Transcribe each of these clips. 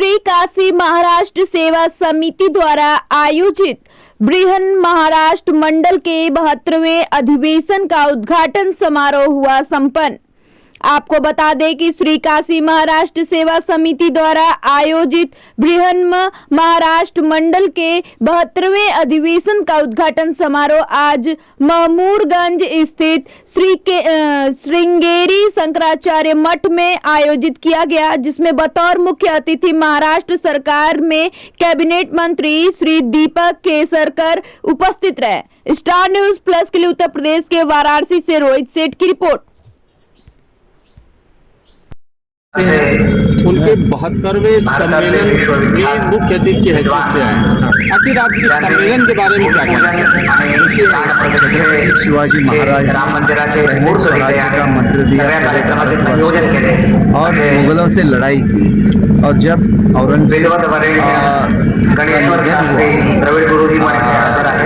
श्री काशी महाराष्ट्र सेवा समिति द्वारा आयोजित बृहन महाराष्ट्र मंडल के 72वें अधिवेशन का उद्घाटन समारोह हुआ संपन्न। आपको बता दें कि श्री काशी महाराष्ट्र सेवा समिति द्वारा आयोजित बृहन महाराष्ट्र मंडल के 72वें अधिवेशन का उद्घाटन समारोह आज महमूरगंज स्थित श्रृंगेरी शंकराचार्य मठ में आयोजित किया गया, जिसमें बतौर मुख्य अतिथि महाराष्ट्र सरकार में कैबिनेट मंत्री श्री दीपक केसरकर उपस्थित रहे। स्टार न्यूज प्लस के लिए उत्तर प्रदेश के वाराणसी से रोहित सेठ की रिपोर्ट। उनके 72वें सम्मेलन में मुख्य अतिथि की हैसियत से आए। आखिर आप इस सम्मेलन के बारे में क्या कहते? शिवाजी महाराज स्वराज्य का मंत्र दिया और मुगलों से लड़ाई की, और जब औरंगजेब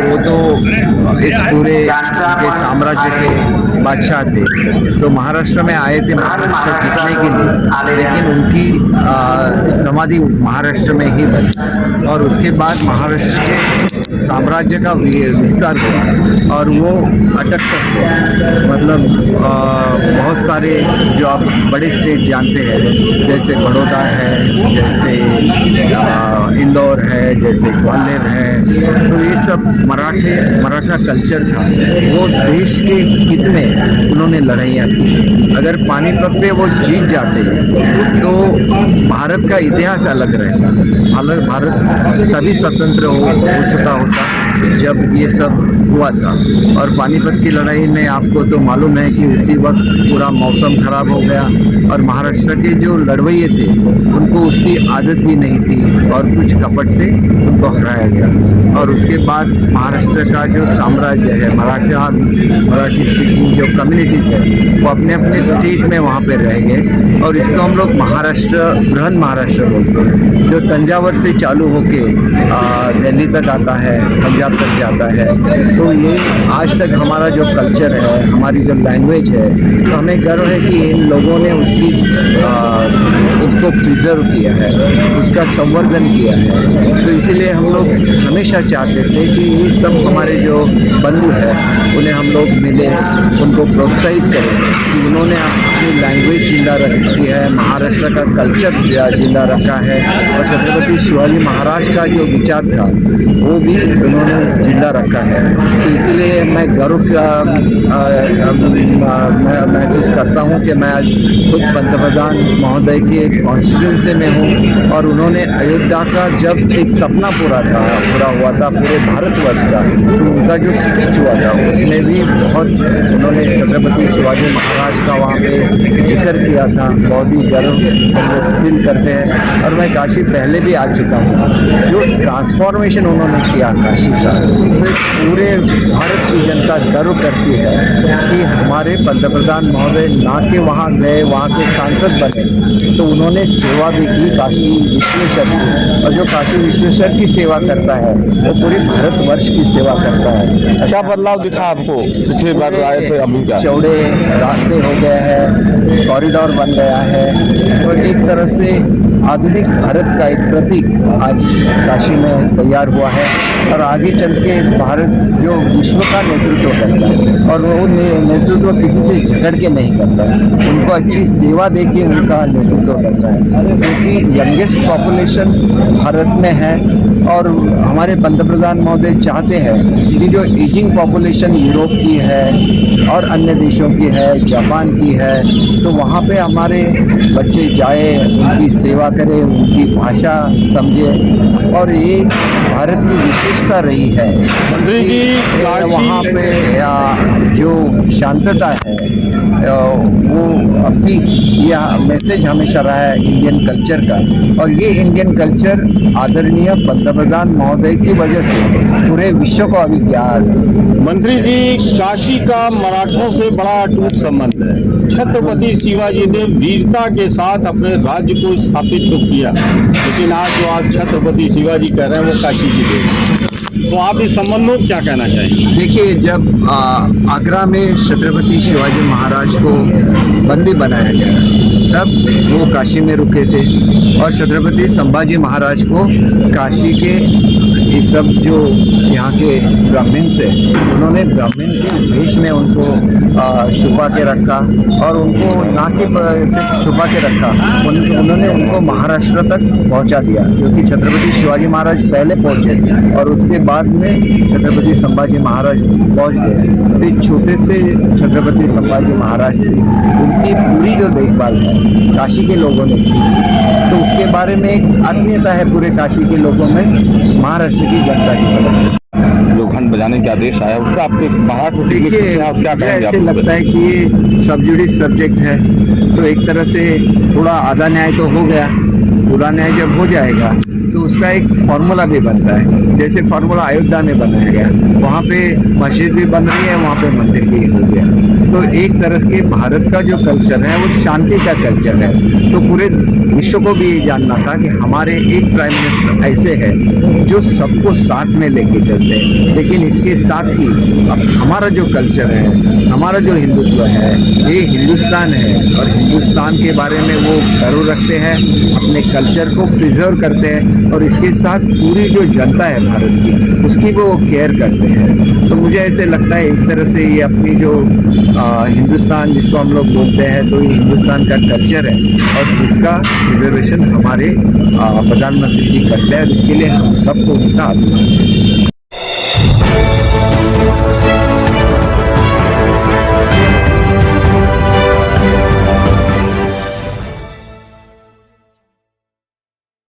वो तो इस पूरे के साम्राज्य के बादशाह थे, तो महाराष्ट्र में आए थे महाराष्ट्र जीतने के लिए, लेकिन उनकी समाधि महाराष्ट्र में ही बनी और उसके बाद महाराष्ट्र के साम्राज्य का विस्तार हुआ और वो अटक तक हुआ। मतलब बहुत सारे जो आप बड़े स्टेट जानते हैं, जैसे बड़ौदा है, जैसे इंदौर है, जैसे ग्वालियर है, तो ये सब मराठा कल्चर था। वो देश के हित में उन्होंने लड़ाइयाँ की। अगर पानीपत पे वो जीत जाते तो भारत का इतिहास अलग रहता। भारत तभी स्वतंत्र हो चुका होता जब ये सब हुआ था। और पानीपत की लड़ाई में आपको तो मालूम है कि उसी वक्त पूरा मौसम खराब हो गया और महाराष्ट्र के जो लड़वैये थे उनको उसकी आदत भी नहीं थी और कुछ कपट से उनको हराया गया। और उसके बाद महाराष्ट्र का जो साम्राज्य है, मराठी स्पीकिंग जो कम्युनिटीज है, वो अपने अपने स्टेट में वहाँ पे रह गए और इसको हम लोग बृहन महाराष्ट्र बोलते हैं, जो तंजावर से चालू होके दिल्ली तक आता है, पंजाब तक जाता है। तो ये आज तक हमारा जो कल्चर है, हमारी जो लैंग्वेज है, तो हमें गर्व है कि इन लोगों ने उसको प्रिजर्व किया है, उसका संवर्धन किया है। तो इसीलिए हम लोग हमेशा चाहते थे कि ये सब हमारे जो बंधु हैं उन्हें हम लोग मिले, उनको प्रोत्साहित करें कि उन्होंने अपनी लैंग्वेज जिंदा रखी है, महाराष्ट्र का कल्चर जिंदा रखा है और छत्रपति शिवाजी महाराज का जो विचार था वो भी उन्होंने जिंदा रखा है। तो इसलिए मैं गर्व महसूस करता हूँ कि मैं आज खुद पंतप्रधान महोदय की एक कॉन्स्टिट्यूंसी में हूँ और उन्होंने अयोध्या का जब एक सपना पूरा हुआ था पूरे भारतवर्ष का, तो उनका जो स्पीच हुआ था उसमें भी बहुत उन्होंने छत्रपति शिवाजी महाराज का वहाँ पे जिक्र किया था। बहुत ही गर्व फील करते हैं। और मैं काशी पहले भी आ चुका हूँ। जो ट्रांसफॉर्मेशन उन्होंने किया काशी का, तो पूरे भारत की जनता गर्व करती है कि हमारे पंतप्रधान महोदय ना के वहाँ गए, वहाँ के सांसद बने, तो उन्होंने सेवा भी की काशी विश्वेश्वर की। और जो काशी विश्वेश्वर की सेवा करता है वो पूरे भारतवर्ष की सेवा करता है। क्या बदलाव दिखा आपको पिछली बार आए थे अभी का? चौड़े रास्ते हो गए हैं, कॉरिडोर बन गया है और एक तरह से आधुनिक भारत का एक प्रतीक आज काशी में तैयार हुआ है। और आगे चल के भारत जो विश्व का नेतृत्व करता है और वो नेतृत्व किसी से झगड़ के नहीं करता है, उनको अच्छी सेवा दे के उनका नेतृत्व करता है। क्योंकि यंगेस्ट पॉपुलेशन भारत में है और हमारे पंतप्रधान महोदय चाहते हैं कि जो एजिंग पॉपुलेशन यूरोप की है और अन्य देशों की है, जापान की है, तो वहाँ पे हमारे बच्चे जाए, उनकी सेवा करें, उनकी भाषा समझे। और ये भारत की विशेषता रही है कि वहाँ पे जो शांतता है वो पीस, यह मैसेज हमेशा रहा है इंडियन कल्चर का। और ये इंडियन कल्चर आदरणीय पंतप्रधान महोदय की वजह से पूरे विश्व को अभी ज्ञान। मंत्री जी, काशी का मराठों से बड़ा अटूट संबंध है। छत्रपति शिवाजी ने वीरता के साथ अपने राज्य को स्थापित तो किया, लेकिन आज जो आप छत्रपति शिवाजी कह रहे हैं वो काशी की देन। तो आप इस संबंध में क्या कहना चाहेंगे? देखिए, जब आगरा में छत्रपति शिवाजी महाराज को बंदी बनाया गया तब वो काशी में रुके थे और छत्रपति संभाजी महाराज को काशी के ये सब जो यहाँ के ब्राह्मण्स है उन्होंने ब्राह्मण के वेश में उनको छुपा के रखा और उनको ना के सिर्फ छुपा के रखा, उन्होंने उनको महाराष्ट्र तक पहुँचा दिया, क्योंकि छत्रपति शिवाजी महाराज पहले पहुँचे थे और उसके बाद में छत्रपति संभाजी महाराज पहुँच गए। तो छोटे से छत्रपति संभाजी महाराज थे, उनकी पूरी जो देखभाल है काशी के लोगों ने की, तो उसके बारे में एक आत्मीयता है पूरे काशी के लोगों में महाराष्ट्र की जनता की तरफ से। जो घंट बजाने के आदेश आया उसका आपको महाराष्ट्र देखिए, क्या कहेंगे? ऐसे लगता है कि ये सबजुडिस सब्जेक्ट है, तो एक तरह से थोड़ा आधा न्याय तो हो गया, पूरा न्याय जब हो जाएगा तो उसका एक फार्मूला भी बनता है, जैसे फार्मूला अयोध्या में बनाया गया, वहाँ पे मस्जिद भी बन रही है, वहाँ पे मंदिर भी हो गया। तो एक तरह के भारत का जो कल्चर है वो शांति का कल्चर है, तो पूरे विश्व को भी ये जानना था कि हमारे एक प्राइम मिनिस्टर ऐसे है जो सबको साथ में लेके चलते हैं। लेकिन इसके साथ ही अब हमारा जो कल्चर है, हमारा जो हिंदुत्व है, ये हिंदुस्तान है और हिंदुस्तान के बारे में वो गर्व रखते हैं, अपने कल्चर को प्रिजर्व करते हैं और इसके साथ पूरी जो जनता है भारत की उसकी वो केयर करते हैं। तो मुझे ऐसे लगता है एक तरह से ये अपनी जो हिंदुस्तान जिसको हम लोग बोलते हैं, तो ये हिंदुस्तान का कल्चर है और इसका रिजर्वेशन हमारे प्रधानमंत्री जी करते हैं और इसके लिए हम सबको उनका अभिनंदन।